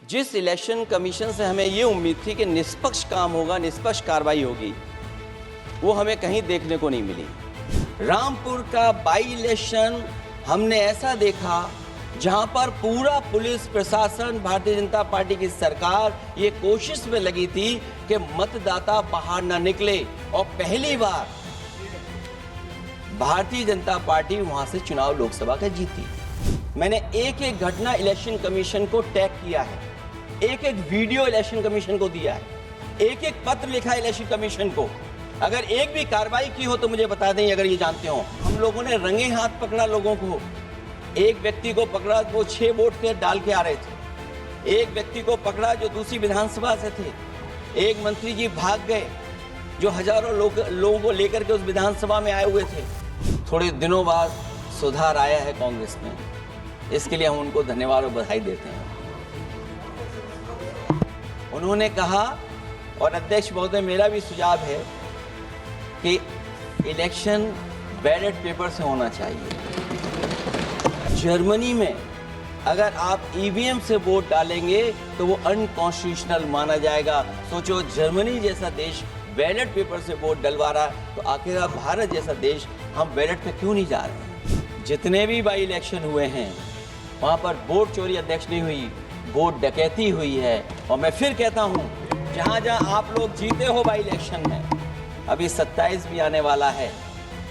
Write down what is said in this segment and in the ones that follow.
जिस election commission से हमें ये उम्मीद थी कि निष्पक्ष काम होगा, निष्पक्ष कार्रवाई होगी, वो हमें कहीं देखने को नहीं मिली। रामपुर का बाई इलेक्शन हमने ऐसा देखा जहां पर पूरा पुलिस प्रशासन, भारतीय जनता पार्टी की सरकार ये कोशिश में लगी थी कि मतदाता बाहर ना निकले, और पहली बार भारतीय जनता पार्टी वहां से चुनाव लोकसभा का जीती। मैंने एक एक घटना इलेक्शन कमीशन को टैग किया है, एक एक वीडियो इलेक्शन कमीशन को दिया है, एक एक पत्र लिखा इलेक्शन कमीशन को। अगर एक भी कार्रवाई की हो तो मुझे बता दें, अगर ये जानते हो। हम लोगों ने रंगे हाथ पकड़ा लोगों को। एक व्यक्ति को पकड़ा, वो 6 वोट के डाल के आ रहे थे। एक व्यक्ति को पकड़ा जो दूसरी विधानसभा से थे। एक मंत्री जी भाग गए जो हजारों लोगों को लेकर के उस विधानसभा में आए हुए थे। थोड़े दिनों बाद सुधार आया है कांग्रेस में, इसके लिए हम उनको धन्यवाद और बधाई देते हैं। उन्होंने कहा, और अध्यक्ष महोदय मेरा भी सुझाव है कि इलेक्शन बैलेट पेपर से होना चाहिए। जर्मनी में अगर आप ईवीएम से वोट डालेंगे तो वो अनकॉन्स्टिट्यूशनल माना जाएगा। सोचो, जर्मनी जैसा देश बैलेट पेपर से वोट डलवा रहा, तो आखिर भारत जैसा देश हम बैलेट पे क्यों नहीं जा रहे? जितने भी बाई इलेक्शन हुए हैं वहाँ पर वोट चोरी अध्यक्ष नहीं हुई, वोट डकैती हुई है। और मैं फिर कहता हूँ, जहाँ जहाँ आप लोग जीते हो बाई इलेक्शन में, अभी 27 भी आने वाला है,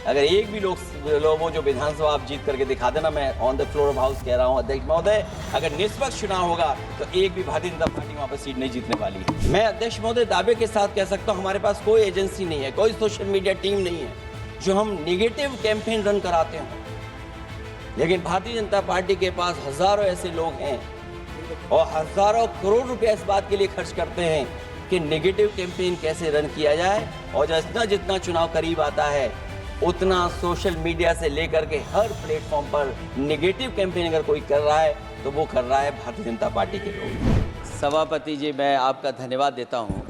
अगर एक भी लोगों जो विधानसभा आप जीत करके दिखा देना, मैं on the floor of house कह रहा हूँ अध्यक्ष महोदय, अगर निष्पक्ष चुनाव होगा तो एक भी भारतीय जनता पार्टी वहाँ पर सीट नहीं जीतने वाली है। मैं अध्यक्ष महोदय दावे के साथ कह सकता हूँ, हमारे पास कोई एजेंसी नहीं है, कोई सोशल मीडिया टीम नहीं है जो हम निगेटिव कैंपेन रन कराते हैं। लेकिन भारतीय जनता पार्टी के पास हजारों ऐसे लोग हैं और हजारों करोड़ रुपए इस बात के लिए खर्च करते हैं कि नेगेटिव कैंपेन कैसे रन किया जाए। और जितना जितना चुनाव करीब आता है, उतना सोशल मीडिया से लेकर के हर प्लेटफॉर्म पर नेगेटिव कैंपेन अगर कोई कर रहा है तो वो कर रहा है भारतीय जनता पार्टी के लोग। सभापति जी, मैं आपका धन्यवाद देता हूँ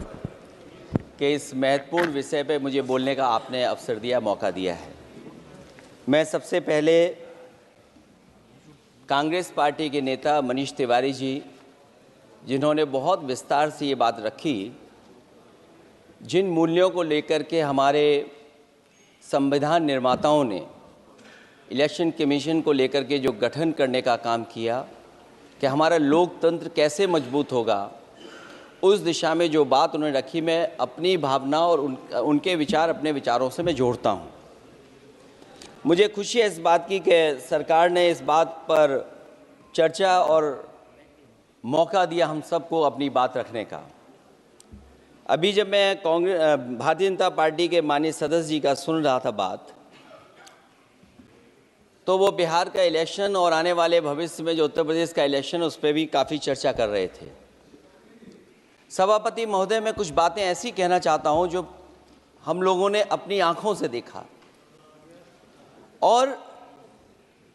कि इस महत्वपूर्ण विषय पे मुझे बोलने का आपने अवसर दिया, मौका दिया है। मैं सबसे पहले कांग्रेस पार्टी के नेता मनीष तिवारी जी, जिन्होंने बहुत विस्तार से ये बात रखी, जिन मूल्यों को लेकर के हमारे संविधान निर्माताओं ने इलेक्शन कमीशन को लेकर के जो गठन करने का काम किया कि हमारा लोकतंत्र कैसे मजबूत होगा, उस दिशा में जो बात उन्होंने रखी, मैं अपनी भावना और उनके विचार अपने विचारों से मैं जोड़ता हूँ। मुझे खुशी है इस बात की कि सरकार ने इस बात पर चर्चा और मौका दिया हम सबको अपनी बात रखने का। अभी जब मैं भारतीय जनता पार्टी के माननीय सदस्य जी का सुन रहा था बात, तो वो बिहार का इलेक्शन और आने वाले भविष्य में जो उत्तर प्रदेश का इलेक्शन है उस पर भी काफ़ी चर्चा कर रहे थे। सभापति महोदय, मैं कुछ बातें ऐसी कहना चाहता हूं जो हम लोगों ने अपनी आंखों से देखा, और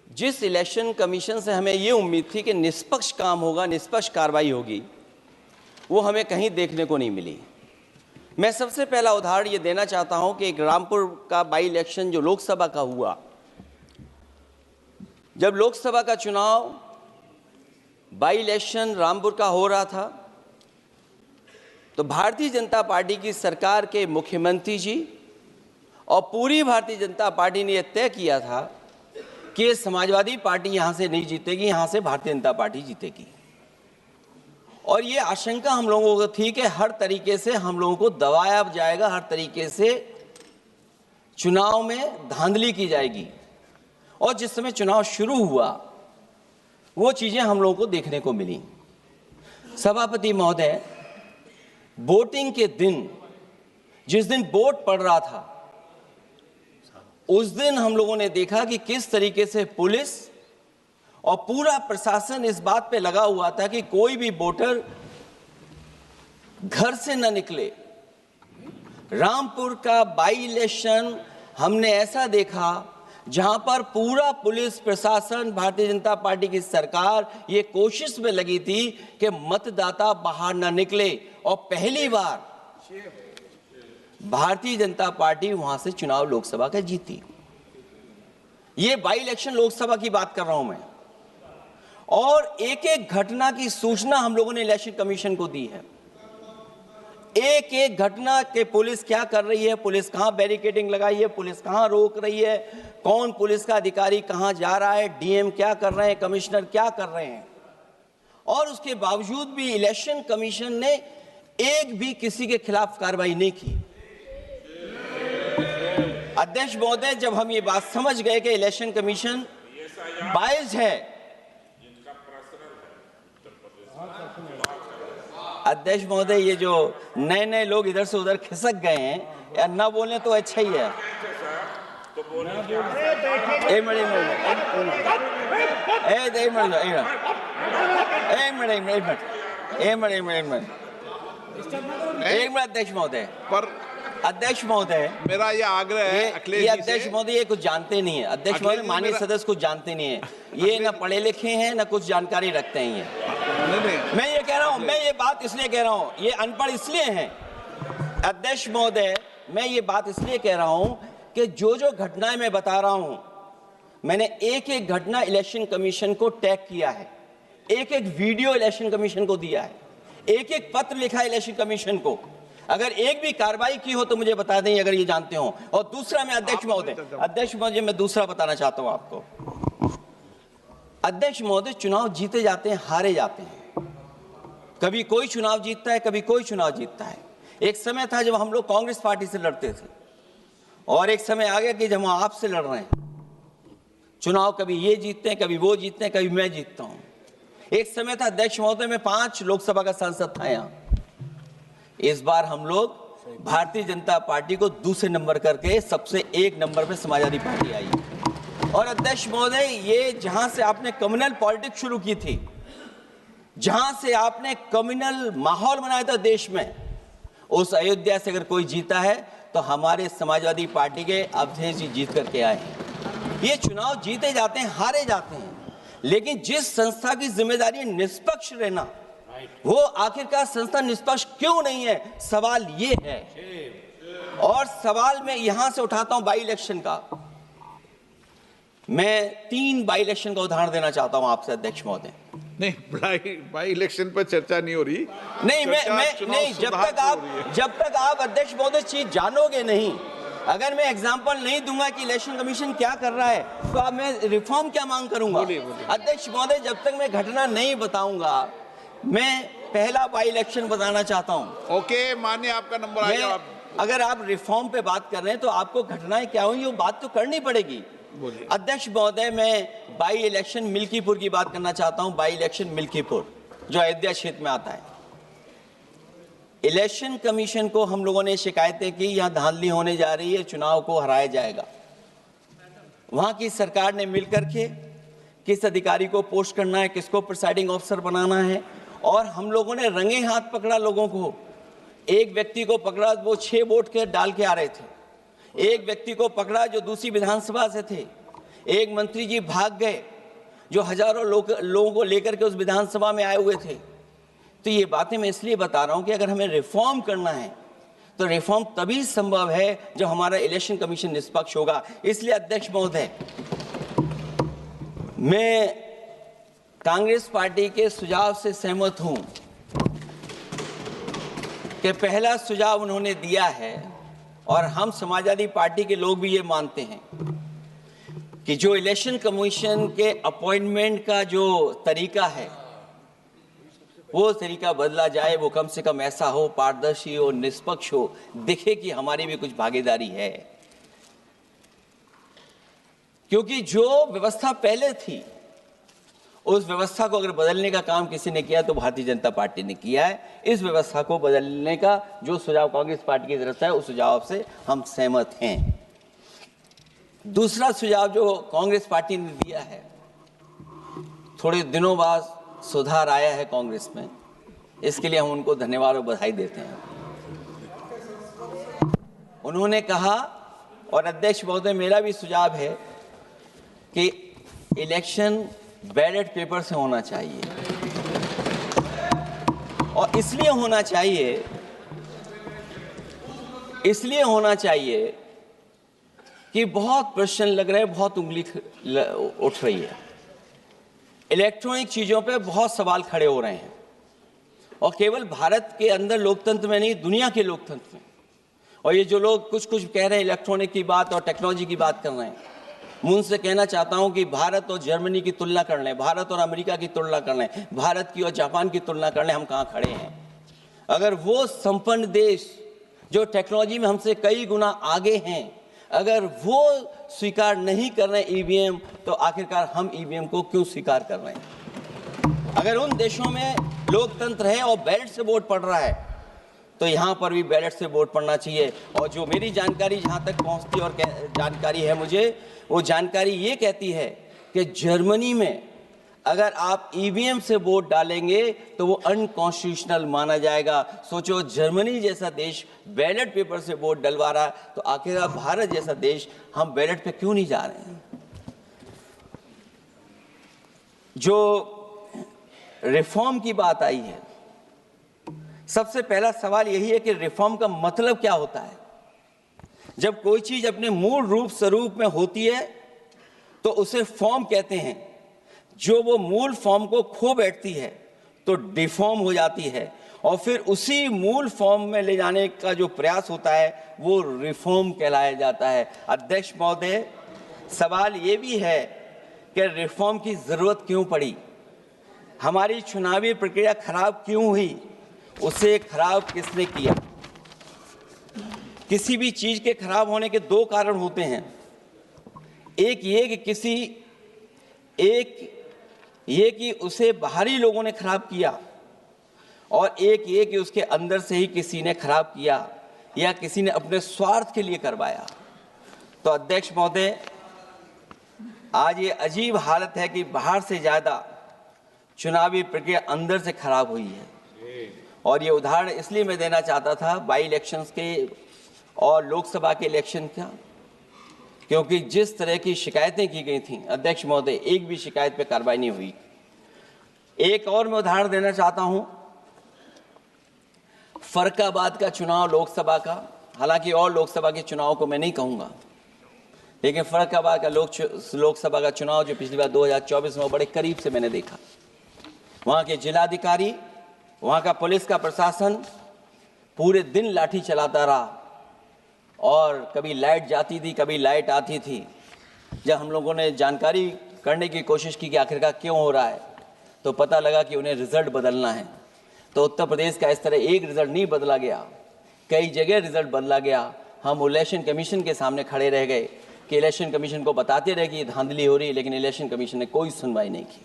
जिस इलेक्शन कमीशन से हमें ये उम्मीद थी कि निष्पक्ष काम होगा, निष्पक्ष कार्रवाई होगी, वो हमें कहीं देखने को नहीं मिली। मैं सबसे पहला उदाहरण ये देना चाहता हूं कि एक रामपुर का बाई इलेक्शन जो लोकसभा का हुआ, जब लोकसभा का चुनाव बाई इलेक्शन रामपुर का हो रहा था, तो भारतीय जनता पार्टी की सरकार के मुख्यमंत्री जी और पूरी भारतीय जनता पार्टी ने यह तय किया था कि समाजवादी पार्टी यहां से नहीं जीतेगी, यहां से भारतीय जनता पार्टी जीतेगी। और ये आशंका हम लोगों को थी कि हर तरीके से हम लोगों को दबाया जाएगा, हर तरीके से चुनाव में धांधली की जाएगी। और जिस समय चुनाव शुरू हुआ, वो चीजें हम लोगों को देखने को मिली। सभापति महोदय, वोटिंग के दिन, जिस दिन वोट पड़ रहा था, उस दिन हम लोगों ने देखा कि किस तरीके से पुलिस और पूरा प्रशासन इस बात पे लगा हुआ था कि कोई भी वोटर घर से न निकले। रामपुर का बाई इलेक्शन हमने ऐसा देखा जहां पर पूरा पुलिस प्रशासन, भारतीय जनता पार्टी की सरकार ये कोशिश में लगी थी कि मतदाता बाहर न निकले, और पहली बार भारतीय जनता पार्टी वहां से चुनाव लोकसभा का जीती। ये बाई इलेक्शन लोकसभा की बात कर रहा हूं मैं। और एक एक घटना की सूचना हम लोगों ने इलेक्शन कमीशन को दी है। एक एक घटना के पुलिस क्या कर रही है, पुलिस कहां बैरिकेडिंग लगाई है, पुलिस कहां रोक रही है, कौन पुलिस का अधिकारी कहां जा रहा है, डीएम क्या कर रहे हैं, कमिश्नर क्या कर रहे हैं। और उसके बावजूद भी इलेक्शन कमीशन ने एक भी किसी के खिलाफ कार्रवाई नहीं की। अध्यक्ष महोदय, जब हम ये बात समझ गए कि इलेक्शन कमीशन बायस्ड है, अध्यक्ष महोदय, ये जो नए नए लोग इधर से उधर खिसक गए हैं, या ना बोले तो अच्छा ही है। एक मिनट अध्यक्ष महोदय, पर अध्यक्ष महोदय, मेरा ये आग्रह है, ये अध्यक्ष महोदय ये कुछ जानते नहीं है। अध्यक्ष महोदय, माननीय सदस्य कुछ जानते नहीं है, ये ना पढ़े लिखे हैं ना कुछ जानकारी रखते हैं। ये मैं ये कह रहा हूं, मैं ये बात इसलिए कह रहा हूं, ये अनपढ़ इसलिए हैं। अध्यक्ष महोदय, मैं ये बात इसलिए कह रहा हूं कि जो जो घटनाएं मैं बता रहा हूं, मैंने एक एक घटना इलेक्शन कमीशन को टैग किया है, एक एक वीडियो इलेक्शन कमीशन को दिया है, एक एक पत्र लिखा है इलेक्शन कमीशन को। अगर एक भी कार्रवाई की हो तो मुझे बता दें, अगर ये जानते हो। और दूसरा, मैं अध्यक्ष महोदय, मैं दूसरा बताना चाहता हूं आपको। अध्यक्ष महोदय, चुनाव जीते जाते हैं, हारे जाते हैं। कभी कोई चुनाव जीतता है, कभी कोई चुनाव जीतता है। एक समय था जब हम लोग कांग्रेस पार्टी से लड़ते थे, और एक समय आ गया कि जब हम आपसे लड़ रहे हैं। चुनाव कभी ये जीतते हैं, कभी वो जीतते हैं, कभी मैं जीतता हूं। एक समय था अध्यक्ष महोदय, मैं 5 लोकसभा का सांसद था यहां। इस बार हम लोग भारतीय जनता पार्टी को दूसरे नंबर करके सबसे 1 नंबर पे समाजवादी पार्टी आई। और अध्यक्ष महोदय, ये जहां से आपने कम्युनल पॉलिटिक्स शुरू की थी, जहां से आपने कम्युनल माहौल बनाया था देश में, उस अयोध्या से अगर कोई जीता है तो हमारे समाजवादी पार्टी के अवधेश जी जीत करके आए। ये चुनाव जीते जाते हैं, हारे जाते हैं, लेकिन जिस संस्था की जिम्मेदारी है निष्पक्ष रहना, वो आखिरकार संस्था निष्पक्ष क्यों नहीं है, सवाल ये है। और सवाल मैं यहां से उठाता हूं बाई इलेक्शन का। मैं 3 बाई इलेक्शन का उदाहरण देना चाहता हूं आपसे अध्यक्ष महोदय। नहीं, बाई इलेक्शन पर चर्चा नहीं हो रही। नहीं, नहीं, जब तक आप अध्यक्ष महोदय चीज जानोगे नहीं, अगर मैं एग्जांपल नहीं दूंगा कि इलेक्शन कमीशन क्या कर रहा है, तो अब मैं रिफॉर्म क्या मांग करूंगा। अध्यक्ष महोदय, जब तक मैं घटना नहीं बताऊंगा, मैं पहला बाई इलेक्शन बताना चाहता हूं। ओके, मानिए आपका नंबर आया। अगर आप रिफॉर्म पे बात कर रहे हैं तो आपको घटनाएं क्या हुई वो बात तो करनी पड़ेगी। अध्यक्ष महोदय, मैं बाई इलेक्शन मिल्कीपुर की बात करना चाहता हूं। बाई इलेक्शन मिल्कीपुर जो अयोध्या क्षेत्र में आता है। इलेक्शन कमीशन को हम लोगों ने शिकायतें की, यहां धांधली होने जा रही है, चुनाव को हराया जाएगा। वहां की सरकार ने मिलकर के किस अधिकारी को पोस्ट करना है, किसको प्रिसाइडिंग ऑफिसर बनाना है, और हम लोगों ने रंगे हाथ पकड़ा लोगों को। एक व्यक्ति को पकड़ा, वो 6 वोट के डाल के आ रहे थे। एक व्यक्ति को पकड़ा जो दूसरी विधानसभा से थे। एक मंत्री जी भाग गए जो हजारों लोगों को लेकर के उस विधानसभा में आए हुए थे। तो ये बातें मैं इसलिए बता रहा हूं कि अगर हमें रिफॉर्म करना है तो रिफॉर्म तभी संभव है जब हमारा इलेक्शन कमीशन निष्पक्ष होगा। इसलिए अध्यक्ष महोदय, मैं कांग्रेस पार्टी के सुझाव से सहमत हूं कि पहला सुझाव उन्होंने दिया है, और हम समाजवादी पार्टी के लोग भी ये मानते हैं कि जो इलेक्शन कमीशन के अपॉइंटमेंट का जो तरीका है वो तरीका बदला जाए। वो कम से कम ऐसा हो, पारदर्शी हो, निष्पक्ष हो, दिखे कि हमारी भी कुछ भागीदारी है। क्योंकि जो व्यवस्था पहले थी उस व्यवस्था को अगर बदलने का काम किसी ने किया तो भारतीय जनता पार्टी ने किया है। इस व्यवस्था को बदलने का जो सुझाव कांग्रेस पार्टी की तरफ से है उस सुझाव से हम सहमत हैं। दूसरा सुझाव जो कांग्रेस पार्टी ने दिया है, थोड़े दिनों बाद सुधार आया है कांग्रेस में, इसके लिए हम उनको धन्यवाद और बधाई देते हैं। उन्होंने कहा, और अध्यक्ष महोदय मेरा भी सुझाव है कि इलेक्शन बैलेट पेपर से होना चाहिए, और इसलिए होना चाहिए कि बहुत प्रश्न लग रहे हैं, बहुत उंगली उठ रही है। इलेक्ट्रॉनिक चीज़ों पे बहुत सवाल खड़े हो रहे हैं, और केवल भारत के अंदर लोकतंत्र में नहीं, दुनिया के लोकतंत्र में। और ये जो लोग कुछ कुछ कह रहे हैं इलेक्ट्रॉनिक की बात और टेक्नोलॉजी की बात कर रहे हैं, मैं उनसे कहना चाहता हूं कि भारत और जर्मनी की तुलना कर लें, भारत और अमेरिका की तुलना कर लें, भारत की और जापान की तुलना कर लें, हम कहाँ खड़े हैं। अगर वो संपन्न देश जो टेक्नोलॉजी में हमसे कई गुना आगे हैं, अगर वो स्वीकार नहीं कर रहे ईवीएम, तो आखिरकार हम ईवीएम को क्यों स्वीकार कर रहे हैं। अगर उन देशों में लोकतंत्र है और बैलेट से वोट पड़ रहा है, तो यहाँ पर भी बैलेट से वोट पड़ना चाहिए। और जो मेरी जानकारी जहाँ तक पहुँचती और जानकारी है मुझे, वो जानकारी ये कहती है कि जर्मनी में अगर आप ईवीएम से वोट डालेंगे तो वो अनकॉन्स्टिट्यूशनल माना जाएगा। सोचो, जर्मनी जैसा देश बैलेट पेपर से वोट डलवा रहा है, तो आखिर भारत जैसा देश हम बैलेट पे क्यों नहीं जा रहे हैं। जो रिफॉर्म की बात आई है, सबसे पहला सवाल यही है कि रिफॉर्म का मतलब क्या होता है। जब कोई चीज अपने मूल रूप स्वरूप में होती है तो उसे फॉर्म कहते हैं। जो वो मूल फॉर्म को खो बैठती है तो डिफॉर्म हो जाती है, और फिर उसी मूल फॉर्म में ले जाने का जो प्रयास होता है वो रिफॉर्म कहलाया जाता है। अध्यक्ष महोदय, सवाल ये भी है कि रिफॉर्म की जरूरत क्यों पड़ी, हमारी चुनावी प्रक्रिया खराब क्यों हुई, उसे खराब किसने किया। किसी भी चीज के खराब होने के दो कारण होते हैं, एक ये कि उसे बाहरी लोगों ने खराब किया, और एक ये कि उसके अंदर से ही किसी ने खराब किया या किसी ने अपने स्वार्थ के लिए करवाया। तो अध्यक्ष महोदय, आज ये अजीब हालत है कि बाहर से ज्यादा चुनावी प्रक्रिया अंदर से खराब हुई है। और ये उदाहरण इसलिए मैं देना चाहता था बाई इलेक्शंस के और लोकसभा के इलेक्शन का, क्योंकि जिस तरह की शिकायतें की गई थीं, अध्यक्ष महोदय, एक भी शिकायत पे कार्रवाई नहीं हुई। एक और मैं उदाहरण देना चाहता हूं, फर्रुखाबाद का चुनाव लोकसभा का, हालांकि और लोकसभा के चुनाव को मैं नहीं कहूंगा, लेकिन फर्रुखाबाद का लोकसभा का चुनाव जो पिछली बार 2024 में बड़े करीब से मैंने देखा। वहां के जिलाधिकारी, वहां का पुलिस का प्रशासन पूरे दिन लाठी चलाता रहा, और कभी लाइट जाती थी, कभी लाइट आती थी। जब हम लोगों ने जानकारी करने की कोशिश की कि आखिरकार क्यों हो रहा है, तो पता लगा कि उन्हें रिजल्ट बदलना है। तो उत्तर प्रदेश का इस तरह एक रिजल्ट नहीं बदला गया, कई जगह रिजल्ट बदला गया। हम इलेक्शन कमीशन के सामने खड़े रह गए कि इलेक्शन कमीशन को बताते रहे कि धांधली हो रही है, लेकिन इलेक्शन कमीशन ने कोई सुनवाई नहीं की।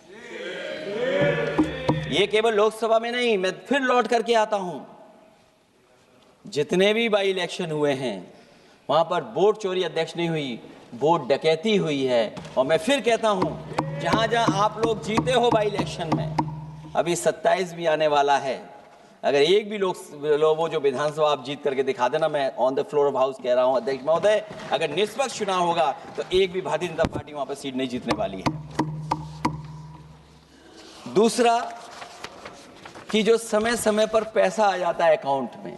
ये केवल लोकसभा में नहीं, मैं फिर लौट करके आता हूं, जितने भी बाई इलेक्शन हुए हैं वहां पर वोट चोरी अध्यक्ष नहीं हुई, वोट डकैती हुई है। और मैं फिर कहता हूं, जहां जहां आप लोग जीते हो बाई इलेक्शन में, अभी 27 भी आने वाला है, अगर एक भी लोग वो जो विधानसभा आप जीत करके दिखा देना, मैं on the floor of house कह रहा हूं अध्यक्ष महोदय, अगर निष्पक्ष चुनाव होगा तो एक भी भारतीय जनता पार्टी वहां पर सीट नहीं जीतने वाली है। दूसरा कि जो समय समय पर पैसा आ जाता है अकाउंट में,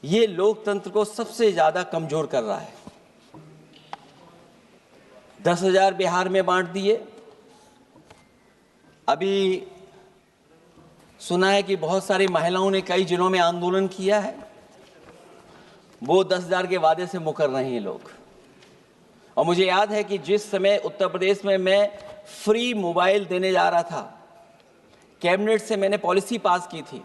ये लोकतंत्र को सबसे ज्यादा कमजोर कर रहा है। 10,000 बिहार में बांट दिए। अभी सुना है कि बहुत सारी महिलाओं ने कई जिलों में आंदोलन किया है, वो 10,000 के वादे से मुकर रहे हैं लोग। और मुझे याद है कि जिस समय उत्तर प्रदेश में मैं फ्री मोबाइल देने जा रहा था, कैबिनेट से मैंने पॉलिसी पास की थी,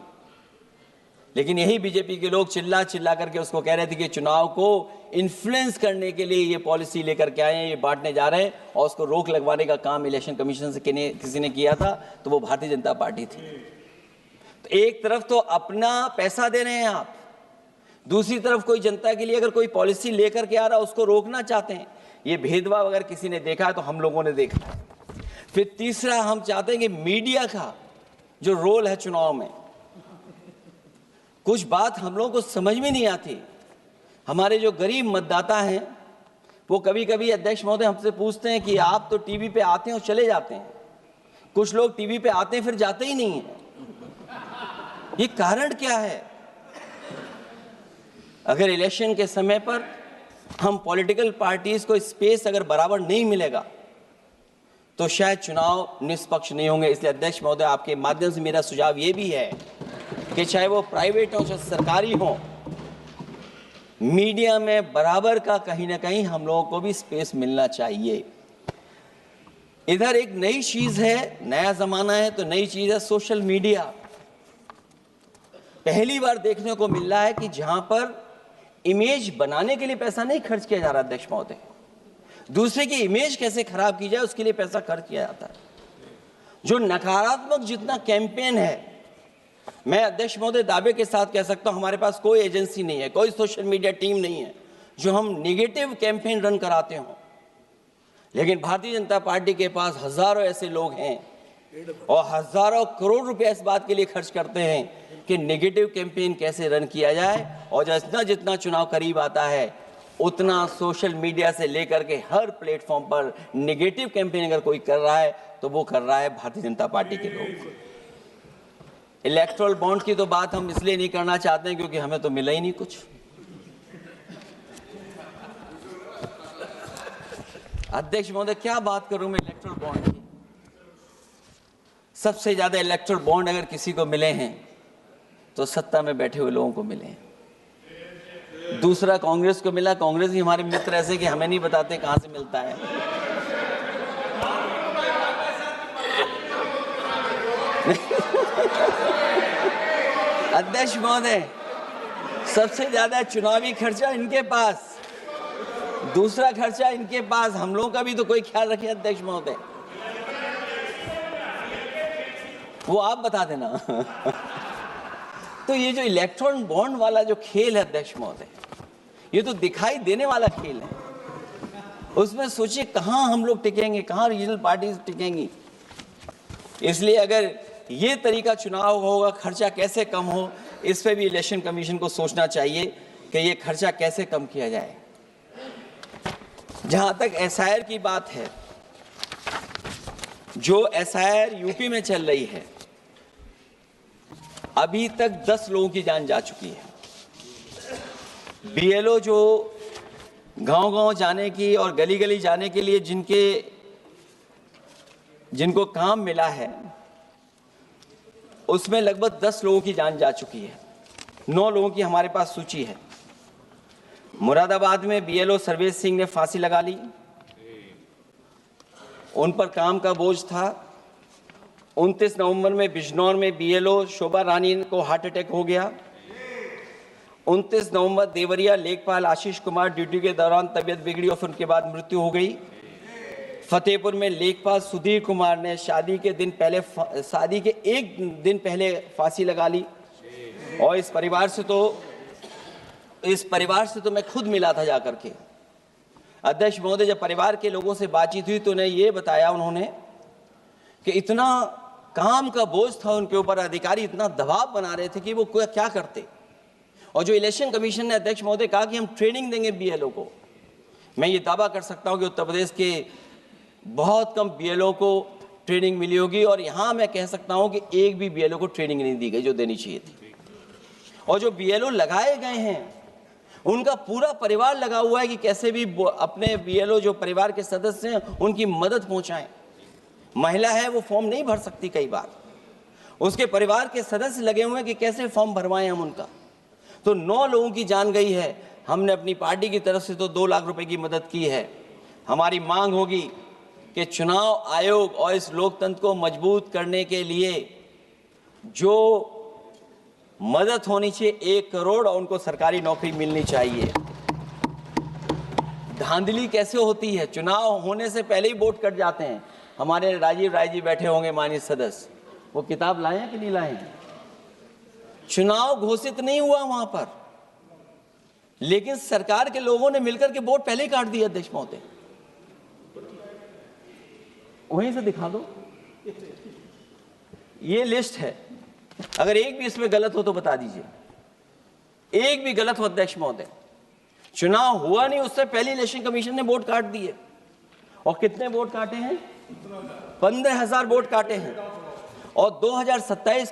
लेकिन यही बीजेपी के लोग चिल्ला चिल्ला करके उसको कह रहे थे कि चुनाव को इन्फ्लुएंस करने के लिए ये पॉलिसी लेकर के आए हैं, ये बांटने जा रहे हैं, और उसको रोक लगवाने का काम इलेक्शन कमीशन से किसी ने किया था, तो वो भारतीय जनता पार्टी थी। तो एक तरफ तो अपना पैसा दे रहे हैं आप, दूसरी तरफ कोई जनता के लिए अगर कोई पॉलिसी लेकर के आ रहा है उसको रोकना चाहते हैं। ये भेदभाव अगर किसी ने देखा है तो हम लोगों ने देखा है। फिर तीसरा, हम चाहते हैं कि मीडिया का जो रोल है चुनाव में, कुछ बात हम लोगों को समझ में नहीं आती। हमारे जो गरीब मतदाता हैं वो कभी कभी अध्यक्ष महोदय हमसे पूछते हैं कि आप तो टीवी पे आते हैं और चले जाते हैं, कुछ लोग टीवी पे आते हैं फिर जाते ही नहीं हैं, ये कारण क्या है? अगर इलेक्शन के समय पर हम पॉलिटिकल पार्टीज को स्पेस अगर बराबर नहीं मिलेगा तो शायद चुनाव निष्पक्ष नहीं होंगे। इसलिए अध्यक्ष महोदय, आपके माध्यम से मेरा सुझाव ये भी है कि चाहे वो प्राइवेट हो चाहे सरकारी हो, मीडिया में बराबर का कहीं ना कहीं हम लोगों को भी स्पेस मिलना चाहिए। इधर एक नई चीज है, नया जमाना है, तो नई चीज है सोशल मीडिया। पहली बार देखने को मिल रहा है कि जहां पर इमेज बनाने के लिए पैसा नहीं खर्च किया जा रहा, अध्यक्ष महोदय, दूसरे की इमेज कैसे खराब की जाए उसके लिए पैसा खर्च किया जाता है। जो नकारात्मक जितना कैंपेन है, मैं अध्यक्ष महोदय दावे के साथ कह सकता हूं, हमारे पास कोई एजेंसी नहीं है, कोई सोशल मीडिया टीम नहीं है जो हम नेगेटिव कैंपेन रन कराते हों। लेकिन भारतीय जनता पार्टी के पास हजारों ऐसे लोग हैं और हजारों करोड़ रुपए इस बात के लिए खर्च करते हैं कि नेगेटिव कैंपेन कैसे रन किया जाए। और जितना जितना चुनाव करीब आता है उतना सोशल मीडिया से लेकर के हर प्लेटफॉर्म पर नेगेटिव कैंपेन अगर कोई कर रहा है तो वो कर रहा है भारतीय जनता पार्टी के लोग। इलेक्टोरल बॉन्ड की तो बात हम इसलिए नहीं करना चाहते हैं क्योंकि हमें तो मिला ही नहीं कुछ। अध्यक्ष महोदय, क्या बात करूं मैं इलेक्टोरल बॉन्ड की। सबसे ज्यादा इलेक्टोरल बॉन्ड अगर किसी को मिले हैं तो सत्ता में बैठे हुए लोगों को मिले हैं। दूसरा कांग्रेस को मिला। कांग्रेस ही हमारे मित्र ऐसे कि हमें नहीं बताते कहां से मिलता है। अध्यक्ष महोदय, सबसे ज्यादा चुनावी खर्चा इनके पास, दूसरा खर्चा इनके पास। हम लोगों का भी तो कोई ख्याल रखे अध्यक्ष महोदय, वो आप बता देना। तो ये जो इलेक्ट्रॉन बॉन्ड वाला जो खेल है अध्यक्ष महोदय, ये तो दिखाई देने वाला खेल है। उसमें सोचिए कहां हम लोग टिकेंगे, कहां रीजनल पार्टीज टिकेंगी। इसलिए अगर ये तरीका चुनाव होगा, खर्चा कैसे कम हो, इस पे भी इलेक्शन कमीशन को सोचना चाहिए कि ये खर्चा कैसे कम किया जाए। जहां तक एसआईआर की बात है, जो एसआईआर यूपी में चल रही है, अभी तक 10 लोगों की जान जा चुकी है। बीएलओ जो गांव-गांव जाने की और गली-गली जाने के लिए जिनको काम मिला है, उसमें लगभग 10 लोगों की जान जा चुकी है। 9 लोगों की हमारे पास सूची है। मुरादाबाद में बीएलओ सर्वेश सिंह ने फांसी लगा ली, उन पर काम का बोझ था। 29 नवंबर में बिजनौर में बीएलओ शोभा रानी को हार्ट अटैक हो गया। 29 नवंबर देवरिया लेखपाल आशीष कुमार ड्यूटी के दौरान तबीयत बिगड़ी और फिर उनके बाद मृत्यु हो गई। फतेहपुर में लेखपाल सुधीर कुमार ने शादी के एक दिन पहले फांसी लगा ली। और इस परिवार से तो मैं खुद मिला था जाकर के। अध्यक्ष महोदय, जब परिवार के लोगों से बातचीत हुई तो उन्हें ये बताया उन्होंने कि इतना काम का बोझ था उनके ऊपर, अधिकारी इतना दबाव बना रहे थे कि वो क्या करते। और जो इलेक्शन कमीशन ने अध्यक्ष महोदय कहा कि हम ट्रेनिंग देंगे बीएलओ को, मैं ये दावा कर सकता हूं कि उत्तर प्रदेश के बहुत कम बीएलओ को ट्रेनिंग मिली होगी। और यहां मैं कह सकता हूं कि एक भी बीएलओ को ट्रेनिंग नहीं दी गई जो देनी चाहिए थी। और जो बीएलओ लगाए गए हैं उनका पूरा परिवार लगा हुआ है कि कैसे भी अपने बीएलओ जो परिवार के सदस्य हैं उनकी मदद पहुंचाएं। महिला है वो फॉर्म नहीं भर सकती, कई बार उसके परिवार के सदस्य लगे हुए हैं कि कैसे फॉर्म भरवाएं हम उनका। तो 9 लोगों की जान गई है। हमने अपनी पार्टी की तरफ से तो 2 लाख रुपए की मदद की है। हमारी मांग होगी कि चुनाव आयोग और इस लोकतंत्र को मजबूत करने के लिए जो मदद होनी चाहिए 1 करोड़, और उनको सरकारी नौकरी मिलनी चाहिए। धांधली कैसे होती है, चुनाव होने से पहले ही वोट कट जाते हैं। हमारे राजीव राय जी बैठे होंगे माननीय सदस्य, वो किताब लाए हैं कि नहीं लाए हैं? चुनाव घोषित नहीं हुआ वहां पर, लेकिन सरकार के लोगों ने मिलकर के वोट पहले ही काट दिया। अध्यक्ष महोदय, वहीं से दिखा दो, ये लिस्ट है। अगर एक भी इसमें गलत हो तो बता दीजिए, एक भी गलत हो अध्यक्ष महोदय। चुनाव हुआ नहीं उससे पहले इलेक्शन कमीशन ने वोट काट दिए। और कितने वोट काटे हैं? 15,000 वोट काटे हैं। और 2027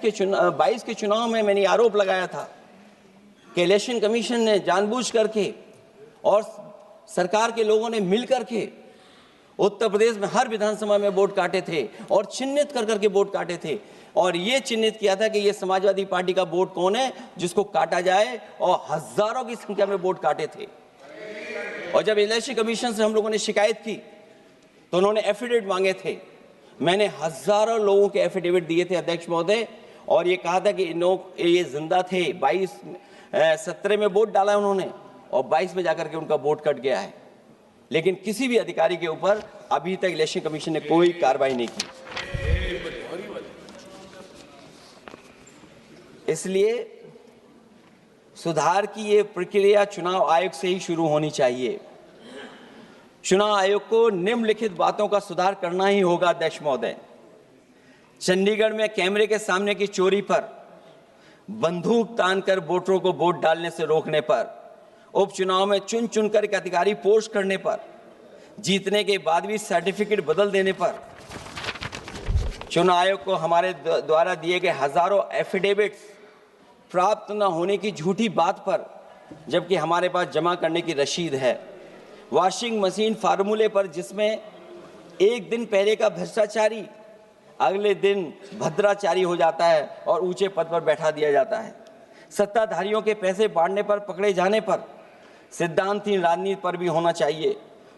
के चुनाव में मैंने आरोप लगाया था कि इलेक्शन कमीशन ने जानबूझ करके और सरकार के लोगों ने मिल करके उत्तर प्रदेश में हर विधानसभा में वोट काटे थे और चिन्हित कर करके वोट काटे थे, और ये चिन्हित किया था कि ये समाजवादी पार्टी का वोट कौन है जिसको काटा जाए, और हजारों की संख्या में वोट काटे थे। और जब इलेक्शन कमीशन से हम लोगों ने शिकायत की तो उन्होंने एफिडेविट मांगे थे। मैंने हजारों लोगों के एफिडेविट दिए थे अध्यक्ष महोदय, और ये कहा था कि ये जिंदा थे। 17 में वोट डाला उन्होंने और 22 में जाकर के उनका वोट कट गया है, लेकिन किसी भी अधिकारी के ऊपर अभी तक इलेक्शन कमीशन ने कोई कार्रवाई नहीं की। इसलिए सुधार की ये प्रक्रिया चुनाव आयोग से ही शुरू होनी चाहिए। चुनाव आयोग को निम्नलिखित बातों का सुधार करना ही होगा अध्यक्ष महोदय। चंडीगढ़ में कैमरे के सामने की चोरी पर, बंदूक तानकर वोटरों को वोट डालने से रोकने पर, उपचुनाव में चुन चुनकर एक अधिकारी पोस्ट करने पर, जीतने के बाद भी सर्टिफिकेट बदल देने पर, चुनाव आयोग को हमारे द्वारा दिए गए हजारों एफिडेविट्स प्राप्त न होने की झूठी बात पर, जबकि हमारे पास जमा करने की रसीद है, वॉशिंग मशीन फार्मूले पर जिसमें एक दिन पहले का भ्रष्टाचारी अगले दिन भद्राचारी हो जाता है और ऊंचे पद पर बैठा दिया जाता है, सत्ताधारियों के पैसे बांटने पर पकड़े जाने पर, सिद्धांतहीन राजनीति पर भी होना चाहिए,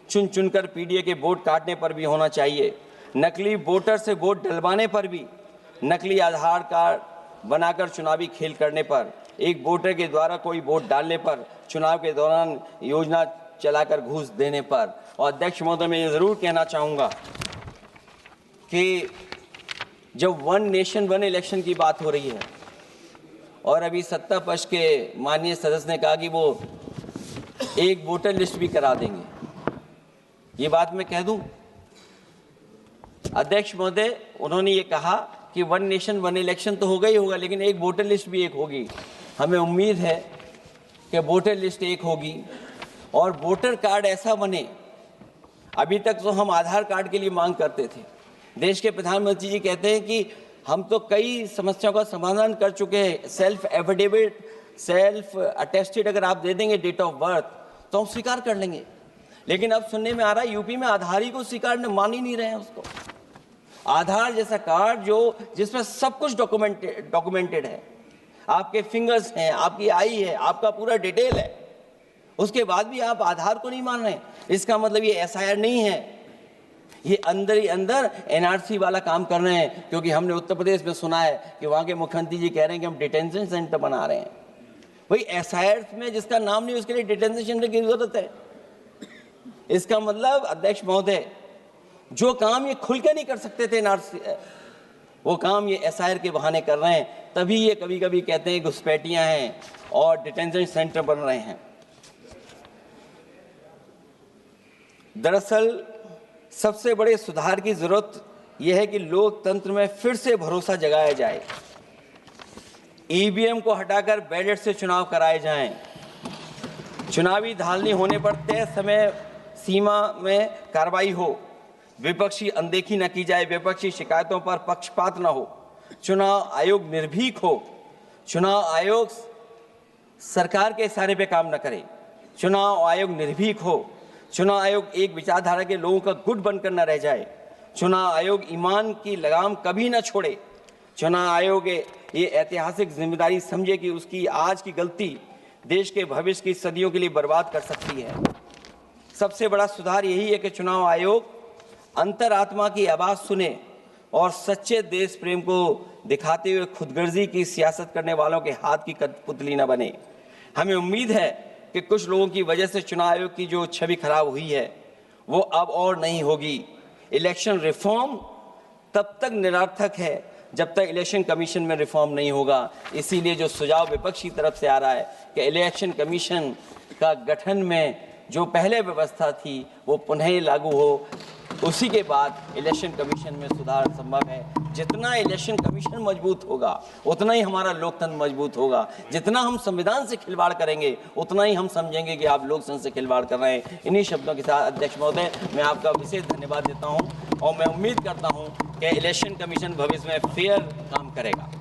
चुन चुनकर पीडीए के वोट काटने पर भी होना चाहिए, नकली वोटर से वोट डलवाने पर भी, नकली आधार कार्ड बनाकर चुनावी खेल करने पर, एक वोटर के द्वारा कोई वोट डालने पर, चुनाव के दौरान योजना चलाकर घूस देने पर। और अध्यक्ष महोदय, मैं ये जरूर कहना चाहूँगा कि जब वन नेशन वन इलेक्शन की बात हो रही है और अभी सत्ता पक्ष के माननीय सदस्य ने कहा कि वो एक वोटर लिस्ट भी करा देंगे, ये बात मैं कह दूं अध्यक्ष महोदय, उन्होंने ये कहा कि वन नेशन वन इलेक्शन तो होगा ही होगा, लेकिन एक वोटर लिस्ट भी एक होगी। हमें उम्मीद है कि वोटर लिस्ट एक होगी और वोटर कार्ड ऐसा बने। अभी तक तो हम आधार कार्ड के लिए मांग करते थे। देश के प्रधानमंत्री जी कहते हैं कि हम तो कई समस्याओं का समाधान कर चुके हैं, सेल्फ एफिडेविट, सेल्फ अटेस्टेड अगर आप दे देंगे डेट ऑफ बर्थ तो हम स्वीकार कर लेंगे। लेकिन अब सुनने में आ रहा है यूपी में आधार ही को स्वीकार मान ही नहीं रहे हैं उसको। आधार जैसा कार्ड जो जिसमें सब कुछ डॉक्यूमेंटेड है, आपके फिंगर्स हैं, आपकी आई है, आपका पूरा डिटेल है, उसके बाद भी आप आधार को नहीं मान रहे। इसका मतलब ये एसआईआर नहीं है, ये अंदर ही अंदर एनआरसी वाला काम कर रहे हैं। क्योंकि हमने उत्तर प्रदेश में सुना है कि वहाँ के मुख्यमंत्री जी कह रहे हैं कि हम डिटेंशन सेंटर बना रहे हैं। भाई एसआईआर में जिसका नाम नहीं उसके लिए डिटेंशन सेंटर की जरूरत है। इसका मतलब अध्यक्ष महोदय, जो काम ये खुल के नहीं कर सकते थे एनआरसी, वो काम ये एसआईआर के बहाने कर रहे हैं। तभी ये कभी कभी कहते हैं घुसपैठियां हैं और डिटेंशन सेंटर बन रहे हैं। दरअसल सबसे बड़े सुधार की जरूरत यह है कि लोकतंत्र में फिर से भरोसा जगाया जाए। ईवीएम को हटाकर बैलेट से चुनाव कराए जाएं। चुनावी धांधली होने पर तय समय सीमा में कार्रवाई हो। विपक्षी अनदेखी न की जाए, विपक्षी शिकायतों पर पक्षपात न हो। चुनाव आयोग निर्भीक हो। चुनाव आयोग सरकार के इशारे पे काम न करे। चुनाव आयोग निर्भीक हो। चुनाव आयोग एक विचारधारा के लोगों का गुट बनकर न रह जाए। चुनाव आयोग ईमान की लगाम कभी न छोड़े। चुनाव आयोग ये ऐतिहासिक जिम्मेदारी समझे कि उसकी आज की गलती देश के भविष्य की सदियों के लिए बर्बाद कर सकती है। सबसे बड़ा सुधार यही है कि चुनाव आयोग अंतरात्मा की आवाज सुने और सच्चे देश प्रेम को दिखाते हुए खुदगर्जी की सियासत करने वालों के हाथ की कठपुतली न बने। हमें उम्मीद है कि कुछ लोगों की वजह से चुनाव आयोग की जो छवि खराब हुई है वो अब और नहीं होगी। इलेक्शन रिफॉर्म तब तक निरर्थक है जब तक इलेक्शन कमीशन में रिफॉर्म नहीं होगा। इसीलिए जो सुझाव विपक्ष की तरफ से आ रहा है कि इलेक्शन कमीशन का गठन में जो पहले व्यवस्था थी वो पुनः लागू हो, उसी के बाद इलेक्शन कमीशन में सुधार संभव है। जितना इलेक्शन कमीशन मजबूत होगा उतना ही हमारा लोकतंत्र मजबूत होगा। जितना हम संविधान से खिलवाड़ करेंगे उतना ही हम समझेंगे कि आप लोकतंत्र से खिलवाड़ कर रहे हैं। इन्हीं शब्दों के साथ अध्यक्ष महोदय, मैं आपका विशेष धन्यवाद देता हूं और मैं उम्मीद करता हूं कि इलेक्शन कमीशन भविष्य में फेयर काम करेगा।